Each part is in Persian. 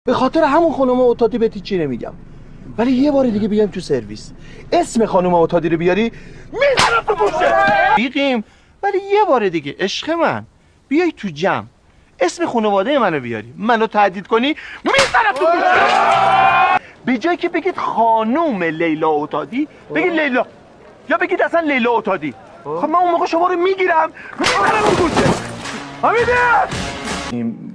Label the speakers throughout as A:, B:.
A: به خاطر همون خانم اتادی بهت چی نمیگم، ولی یه بار دیگه بیام تو سرویس اسم خانم اتادی رو بیاری میزنم تو گوشه. بیقیم، ولی یه بار دیگه عشق من بیای تو جمع اسم خانواده منو بیاری منو تهدید کنی میزنم تو گوشه. به جایی که بگید خانم لیلا اتادی بگید لیلا، یا بگید اصلا لیلا اتادی. خب من اون موقع شما رو میگیرم میزنم تو گوشه. حمیده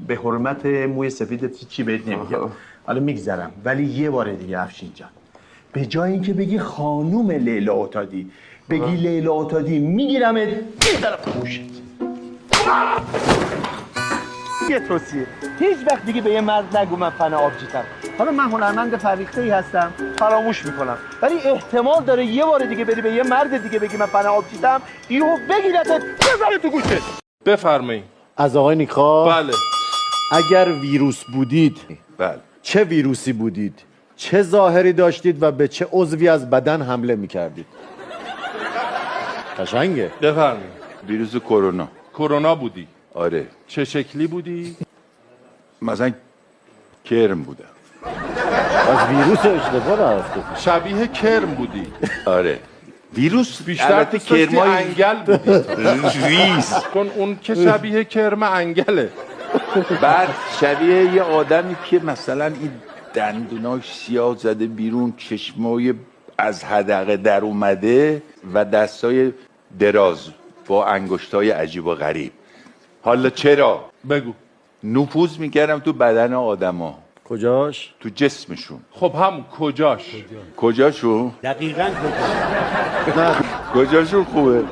A: به حرمت موی سفیدت چی بهت نمیگم، حالا میگذرم، ولی یه بار دیگه افشین جان به جای اینکه بگی خانوم لیلا اتادی بگی لیلا اتادی میگیرمت میزنم تو گوشت. یه توصیه، هیچ وقت دیگه به یه مرد نگو من فن آبجیتم. حالا من هنرمند فرهیخته‌ای هستم فراموش میکنم، ولی احتمال داره یه بار دیگه بری به یه مرد دیگه بگی من فن آبجیتم یهو بگیرتت بزنه تو گوشت.
B: بفرمایید.
C: از آقای نیکا.
B: بله.
C: اگر ویروس بودید،
B: بله.
C: چه ویروسی بودید؟ چه ظاهری داشتید و به چه عضوی از بدن حمله میکردید؟ قشنگه.
B: بفرمایید.
D: ویروس کرونا.
B: کرونا بودی؟
D: آره.
B: چه شکلی بودی؟
D: مثلا کرم بودم.
C: از ویروس اشتباه رفته.
B: شبیه کرم بودی؟
D: آره. ویروس
B: بیشتر دوست داشتی
D: کرمای
B: انگل بودی.
D: ریز.
B: چون اون که شبیه کرم انگله.
D: بعد شبیه یه آدمی که مثلا این دندوناش سیاه زده بیرون، چشمای از حدقه در اومده و دستای دراز با انگشتای عجیب و غریب. حالا چرا؟
B: بگو.
D: نفوذ میکردم تو بدن آدما.
C: کجاش؟
D: تو جسمشون.
B: خب هم کجاش؟
D: کجاشون؟
C: دقیقاً کجاش؟
D: کجاشون خوبه؟